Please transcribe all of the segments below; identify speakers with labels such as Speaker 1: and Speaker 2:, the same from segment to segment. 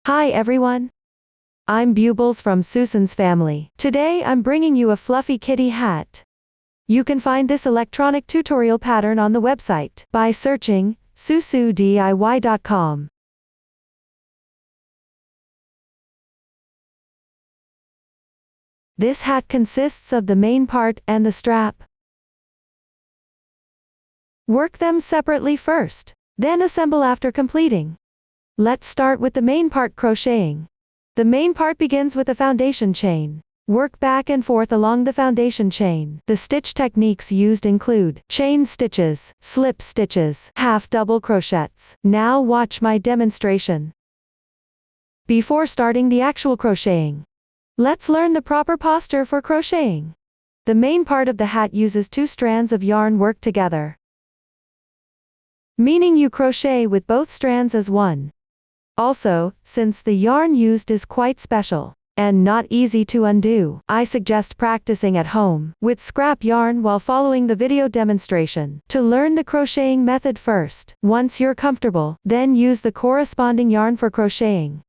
Speaker 1: Hi everyone. I'm Bubbles from Susan's family. Today I'm bringing you a fluffy kitty hat. You can find this electronic tutorial pattern on the website by searching susodiy.com. This hat consists of the main part and the strap. Work them separately first, then assemble after completing. Let's start with the main part crocheting. The main part begins with a foundation chain. Work back and forth along the foundation chain. The stitch techniques used include chain stitches, slip stitches, half double crochets. Now watch my demonstration. Before starting the actual crocheting, let's learn the proper posture for crocheting. The main part of the hat uses two strands of yarn worked together, meaning you crochet with both strands as one. Also, since the yarn used is quite special and not easy to undo, I suggest practicing at home with scrap yarn while following the video demonstration. To learn the crocheting method first, once you're comfortable, then use the corresponding yarn for crocheting.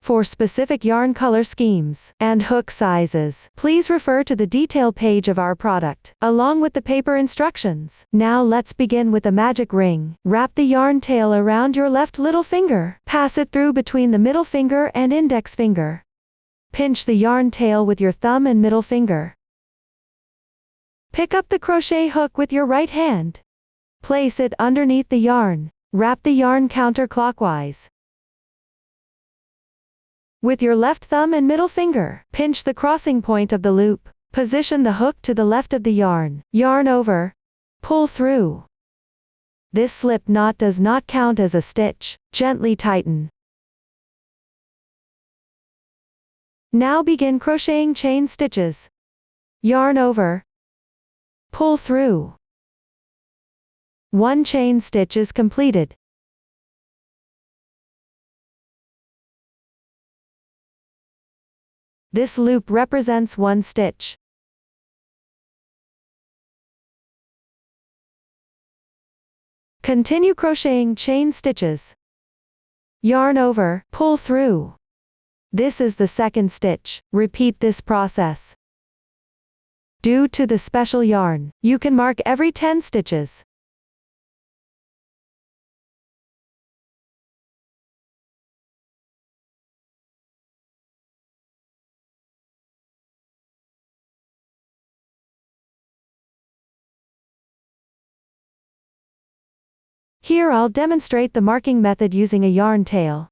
Speaker 1: For specific yarn color schemes and hook sizes, please refer to the detail page of our product, along with the paper instructions. Now let's begin with the magic ring. Wrap the yarn tail around your left little finger. Pass it through between the middle finger and index finger. Pinch the yarn tail with your thumb and middle finger. Pick up the crochet hook with your right hand. Place it underneath the yarn. Wrap the yarn counterclockwise. With your left thumb and middle finger, pinch the crossing point of the loop. Position the hook to the left of the yarn. Yarn over. Pull through. This slip knot does not count as a stitch. Gently tighten. Now begin crocheting chain stitches. Yarn over. Pull through. One chain stitch is completed. This loop represents one stitch. Continue crocheting chain stitches. Yarn over, pull through. This is the second stitch. Repeat this process. Due to the special yarn, you can mark every 10 stitches. Here I'll demonstrate the marking method using a yarn tail.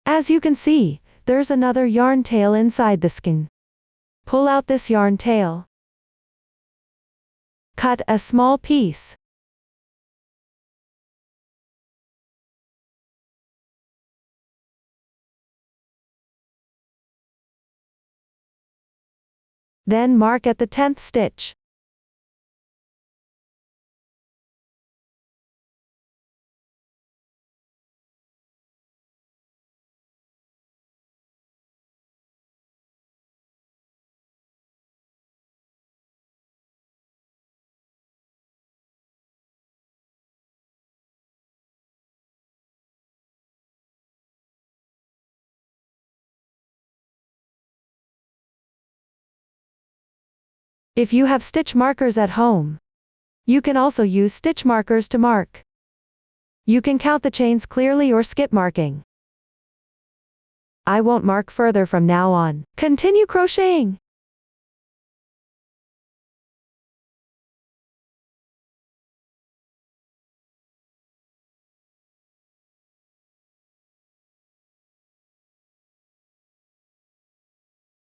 Speaker 1: As you can see, there's another yarn tail inside the skein. Pull out this yarn tail. Cut a small piece. Then mark at the 10th stitch. If you have stitch markers at home, you can also use stitch markers to mark. You can count the chains clearly or skip marking. I won't mark further from now on. Continue crocheting.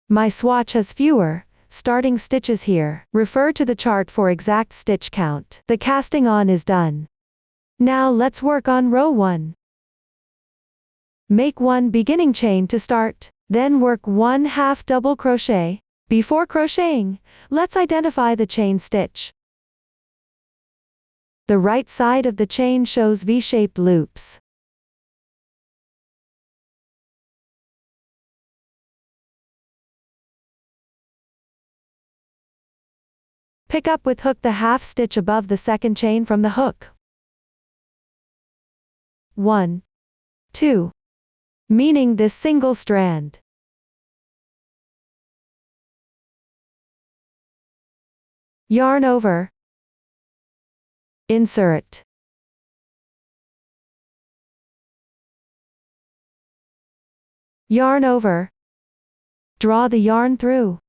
Speaker 1: My swatch has fewer starting stitches here. Refer to the chart for exact stitch count. The casting on is done. Now let's work on row 1. Make one beginning chain to start, then work one half double crochet. Before crocheting, let's identify the chain stitch. The right side of the chain shows V-shaped loops. Pick up with hook the half stitch above the second chain from the hook. 1, 2. Meaning this single strand. Yarn over. Insert. Yarn over. Draw the yarn through.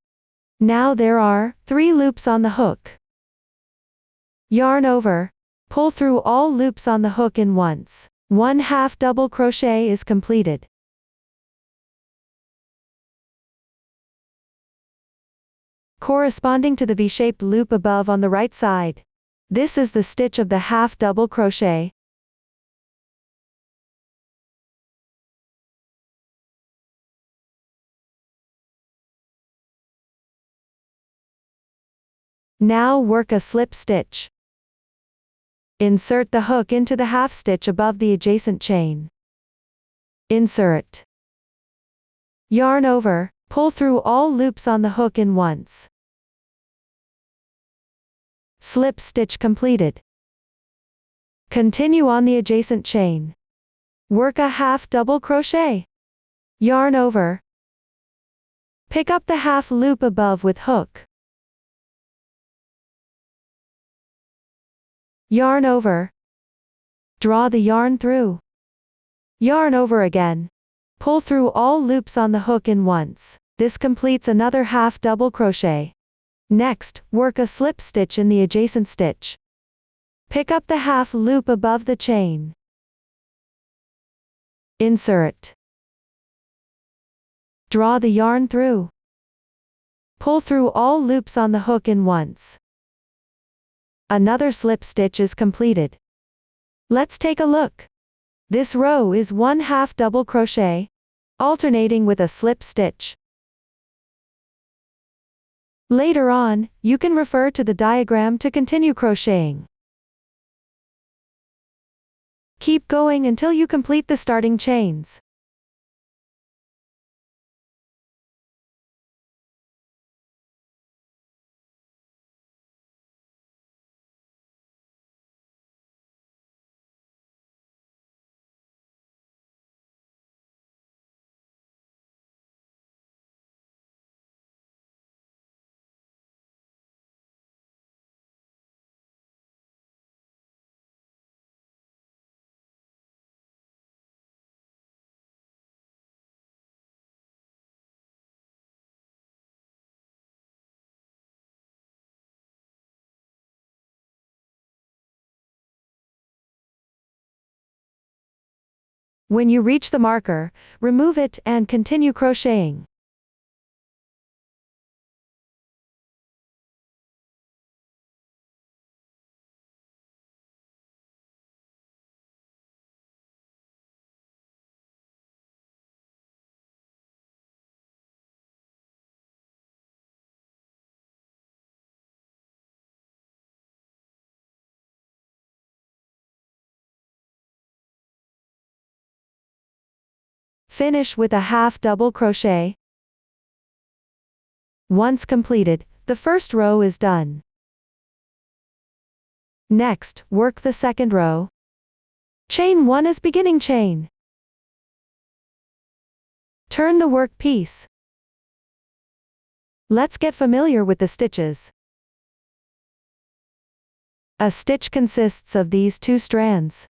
Speaker 1: Now there are 3 loops on the hook. Yarn over. Pull through all loops on the hook in once. 1/2 double crochet is completed. Corresponding to the V-shaped loop above on the right side. This is the stitch of the half double crochet. Now work a slip stitch. Insert the hook into the half stitch above the adjacent chain. Insert. Yarn over, pull through all loops on the hook in once. Slip stitch completed. Continue on the adjacent chain. Work a half double crochet. Yarn over. Pick up the half loop above with hook. Yarn over. Draw the yarn through. Yarn over again. Pull through all loops on the hook in once. This completes another half double crochet. Next, work a slip stitch in the adjacent stitch. Pick up the half loop above the chain. Insert. Draw the yarn through. Pull through all loops on the hook in once. Another slip stitch is completed. Let's take a look. This row is 1/2 double crochet, alternating with a slip stitch. Later on, you can refer to the diagram to continue crocheting. Keep going until you complete the starting chains. When you reach the marker, remove it and continue crocheting. Finish with a half double crochet. Once completed, the first row is done. Next, work the second row. Chain 1 as beginning chain. Turn the work piece. Let's get familiar with the stitches. A stitch consists of these 2 strands.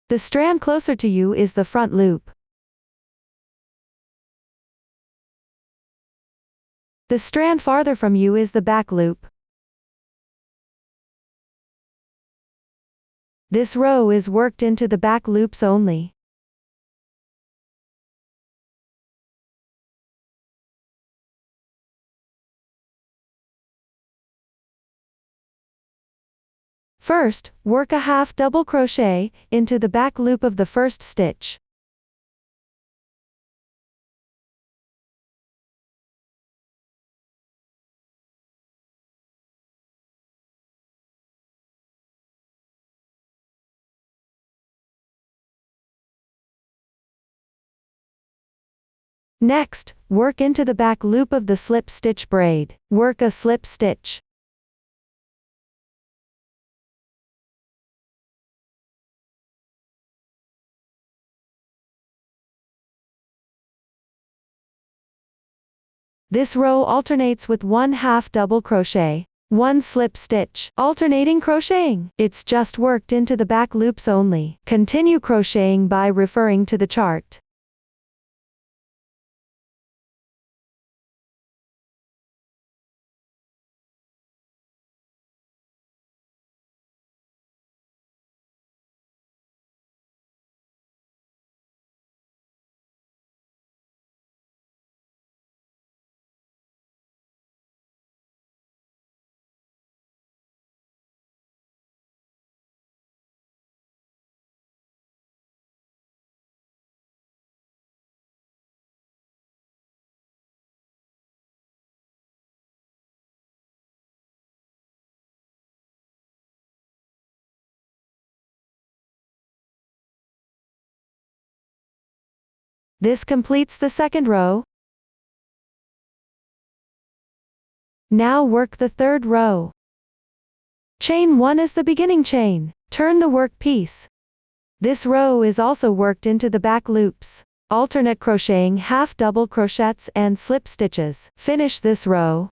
Speaker 1: The strand closer to you is the front loop. The strand farther from you is the back loop. This row is worked into the back loops only. First, work a half double crochet into the back loop of the first stitch. Next, work into the back loop of the slip stitch braid. Work a slip stitch. This row alternates with 1/2 double crochet, 1 slip stitch, alternating crocheting. It's just worked into the back loops only. Continue crocheting by referring to the chart. This completes the second row. Now work the third row. Chain 1 is the beginning chain. Turn the work piece. This row is also worked into the back loops. Alternate crocheting half double crochets and slip stitches. Finish this row.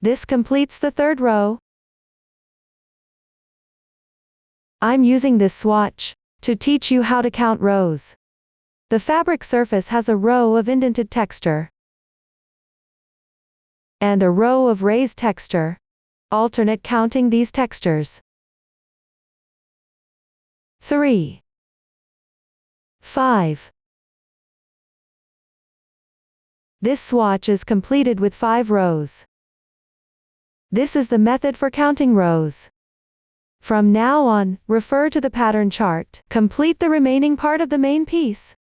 Speaker 1: This completes the third row. I'm using this swatch to teach you how to count rows. The fabric surface has a row of indented texture and a row of raised texture. Alternate counting these textures. 3, 5. This swatch is completed with 5 rows. This is the method for counting rows. From now on, refer to the pattern chart. Complete the remaining part of the main piece.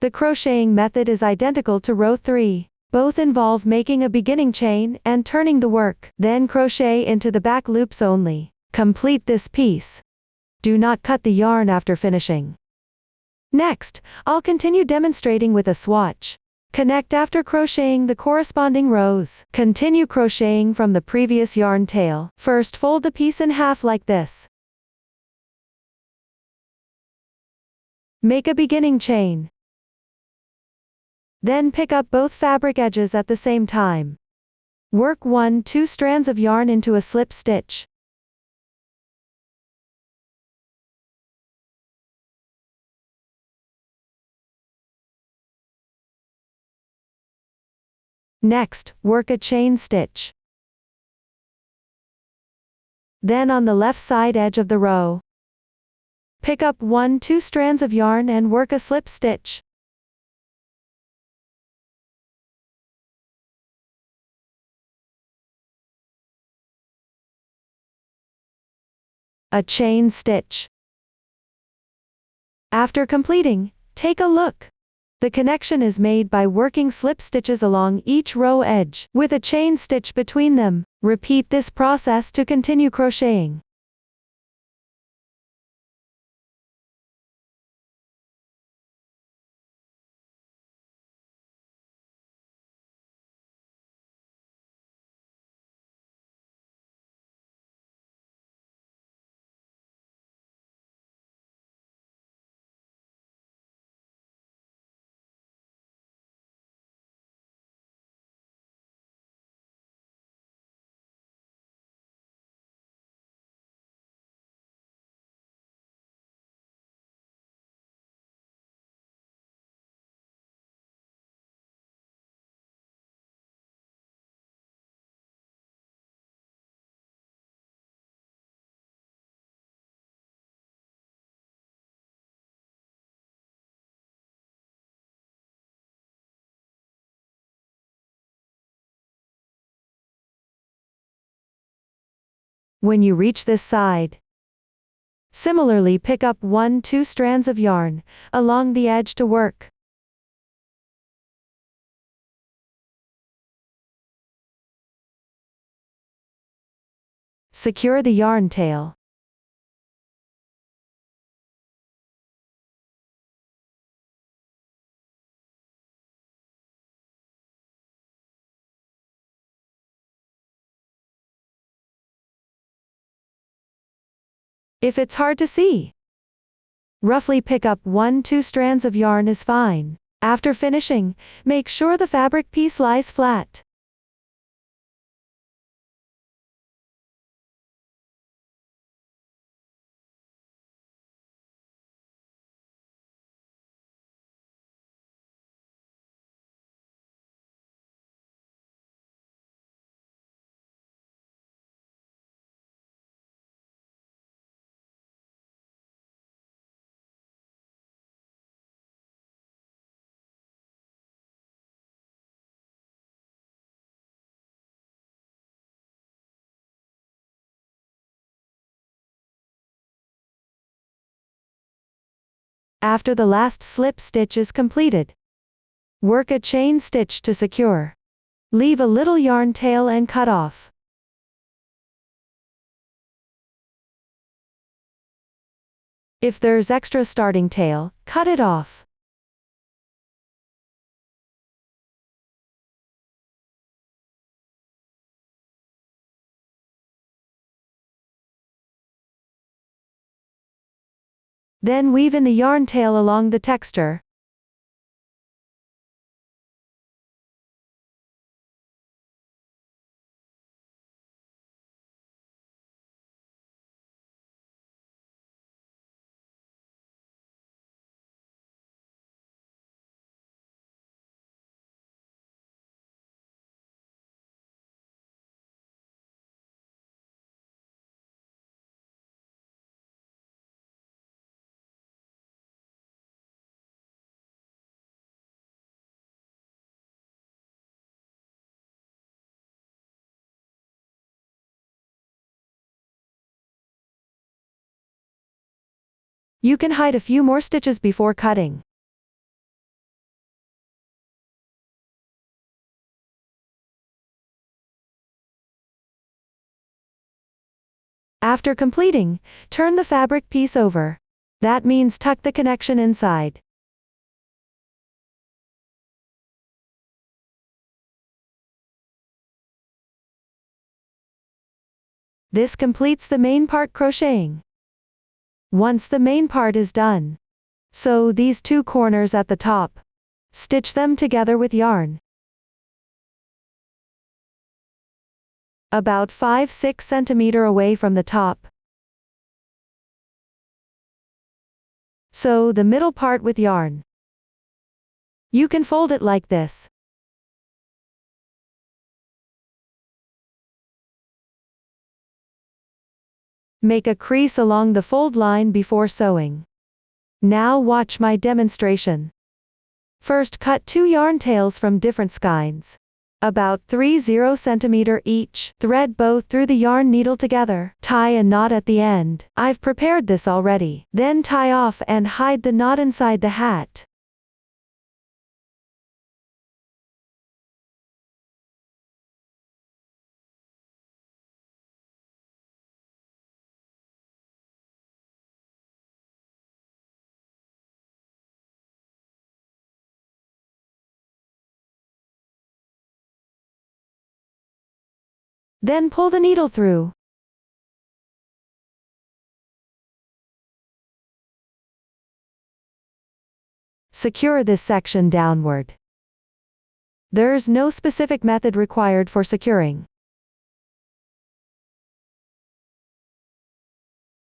Speaker 1: The crocheting method is identical to row 3. Both involve making a beginning chain and turning the work, then crochet into the back loops only. Complete this piece. Do not cut the yarn after finishing. Next, I'll continue demonstrating with a swatch. Connect after crocheting the corresponding rows. Continue crocheting from the previous yarn tail. First fold the piece in half like this. Make a beginning chain. Then pick up both fabric edges at the same time. Work 1/2 strands of yarn into a slip stitch. Next, work a chain stitch. Then on the left side edge of the row, pick up 1/2 strands of yarn and work a slip stitch. A chain stitch. After completing, take a look. The connection is made by working slip stitches along each row edge, with a chain stitch between them. Repeat this process to continue crocheting. when you reach this side. Similarly, pick up 1-2 strands of yarn along the edge to work. Secure the yarn tail. If it's hard to see, roughly pick up 1-2 strands of yarn is fine. After finishing, make sure the fabric piece lies flat. After the last slip stitch is completed, work a chain stitch to secure. Leave a little yarn tail and cut off. If there's extra starting tail, cut it off. Then weave in the yarn tail along the texture. You can hide a few more stitches before cutting. After completing, turn the fabric piece over. That means tuck the connection inside. This completes the main part crocheting. Once the main part is done, sew these two corners at the top. Stitch them together with yarn. About 5-6 cm away from the top. Sew the middle part with yarn. You can fold it like this. Make a crease along the fold line before sewing. Now watch my demonstration. First, cut 2 yarn tails from different skeins, about 30 cm each. Thread both through the yarn needle together. Tie a knot at the end. I've prepared this already. Then tie off and hide the knot inside the hat. Then pull the needle through. Secure this section downward. There's no specific method required for securing.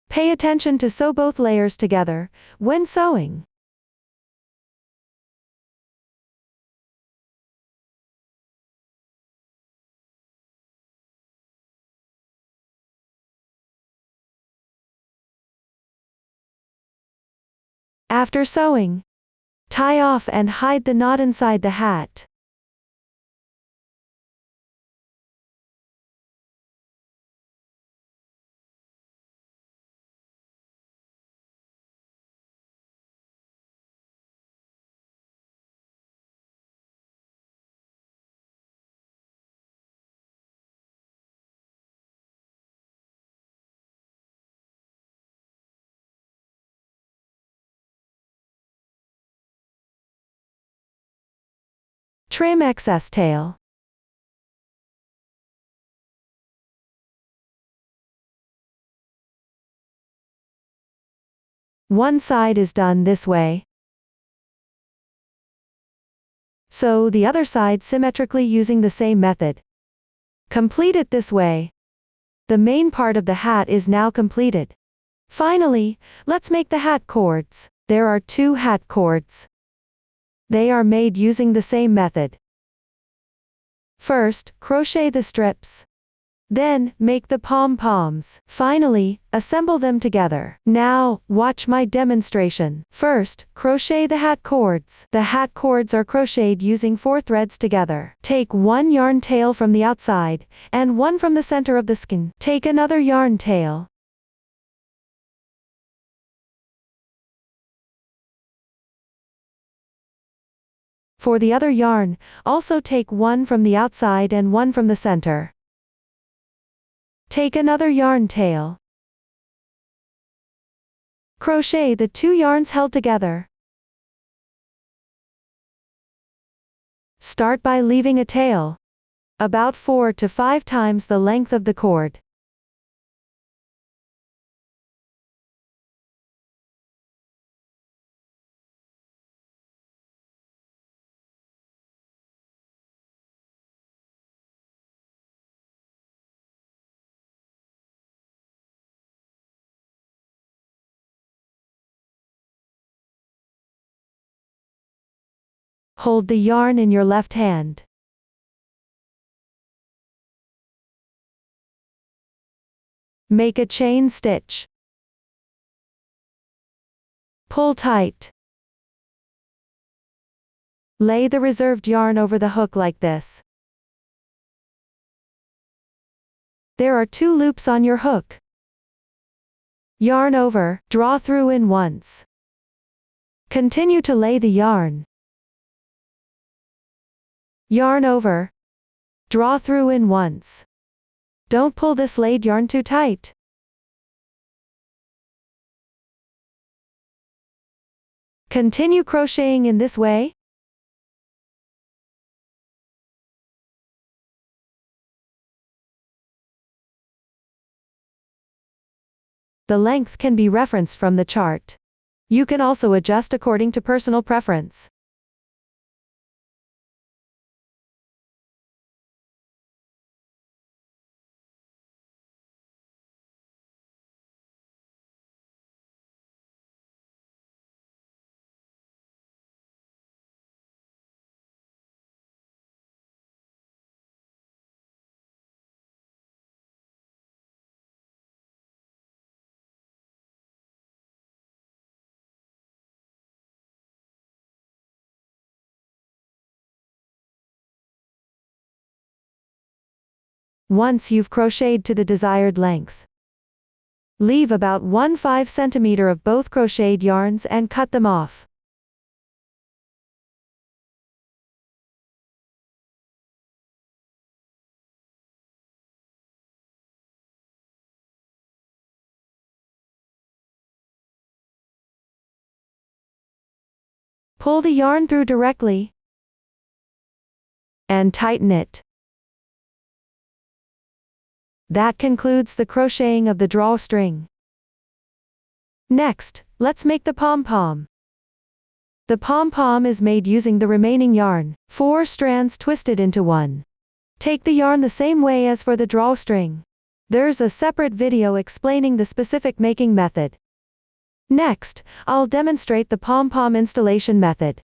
Speaker 1: Pay attention to sew both layers together when sewing. After sewing, tie off and hide the knot inside the hat. Trim excess tail. One side is done this way. Sew the other side symmetrically using the same method. Complete it this way. The main part of the hat is now completed. Finally, let's make the hat cords. There are 2 hat cords. They are made using the same method. First, crochet the strips. Then, make the pom-poms. Finally, assemble them together. Now, watch my demonstration. First, crochet the hat cords. The hat cords are crocheted using 4 threads together. Take 1 yarn tail from the outside, and 1 from the center of the skein. Take another yarn tail. For the other yarn, also take 1 from the outside and 1 from the center. Take another yarn tail. Crochet the 2 yarns held together. Start by leaving a tail, about 4 to 5 times the length of the cord. Hold the yarn in your left hand. Make a chain stitch. Pull tight. Lay the reserved yarn over the hook like this. There are 2 loops on your hook. Yarn over, draw through in once. Continue to lay the yarn. Yarn over, draw through in once. Don't pull this laid yarn too tight. Continue crocheting in this way. The length can be referenced from the chart. You can also adjust according to personal preference. Once you've crocheted to the desired length, leave about 1/5 centimeter of both crocheted yarns and cut them off. Pull the yarn through directly and tighten it. That concludes the crocheting of the drawstring. Next, let's make the pom-pom. The pom-pom is made using the remaining yarn, 4 strands twisted into one. Take the yarn the same way as for the drawstring. There's a separate video explaining the specific making method. Next, I'll demonstrate the pom-pom installation method.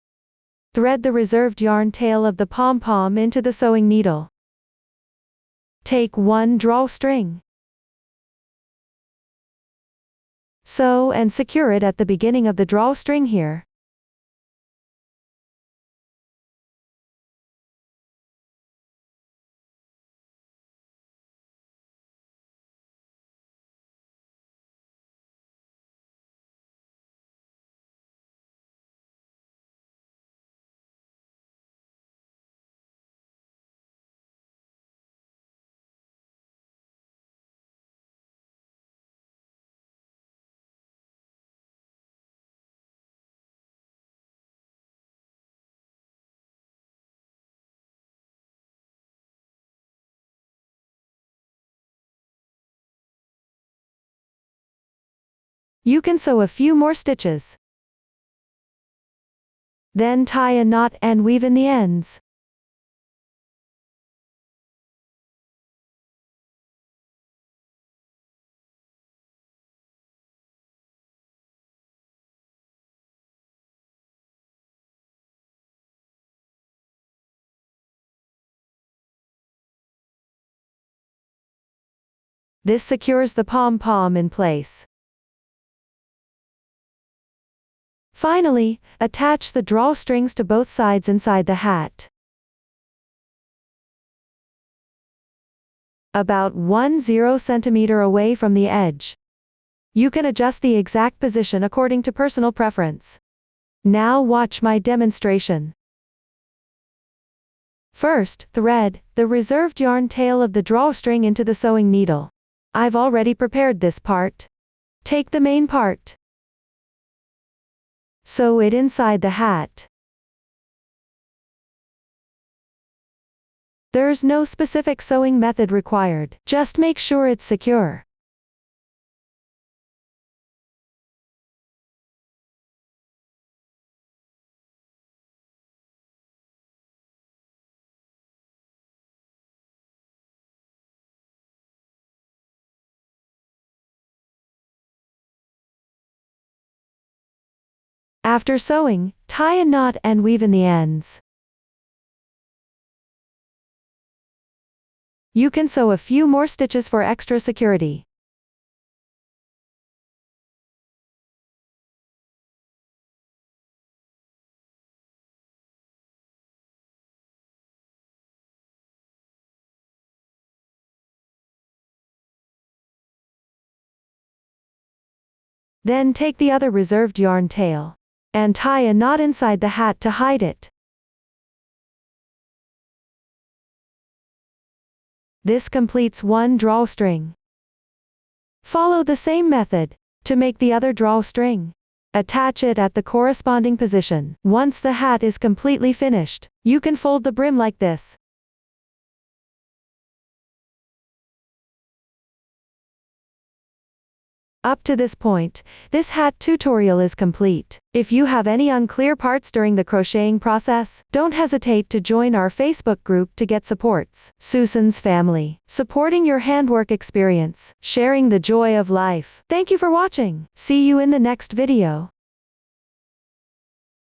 Speaker 1: Thread the reserved yarn tail of the pom-pom into the sewing needle. Take 1 drawstring. Sew and secure it at the beginning of the drawstring here. You can sew a few more stitches. Then tie a knot and weave in the ends. This secures the pom-pom in place. Finally, attach the drawstrings to both sides inside the hat. About 10 cm away from the edge. You can adjust the exact position according to personal preference. Now watch my demonstration. First, thread the reserved yarn tail of the drawstring into the sewing needle. I've already prepared this part. Take the main part. Sew it inside the hat. There's no specific sewing method required, just make sure it's secure. After sewing, tie a knot and weave in the ends. You can sew a few more stitches for extra security. Then take the other reserved yarn tail and tie a knot inside the hat to hide it. This completes one drawstring. Follow the same method to make the other drawstring. Attach it at the corresponding position. Once the hat is completely finished, you can fold the brim like this. Up to this point, this hat tutorial is complete. If you have any unclear parts during the crocheting process, don't hesitate to join our Facebook group to get supports. Susan's Family, supporting your handwork experience, sharing the joy of life. Thank you for watching. See you in the next video.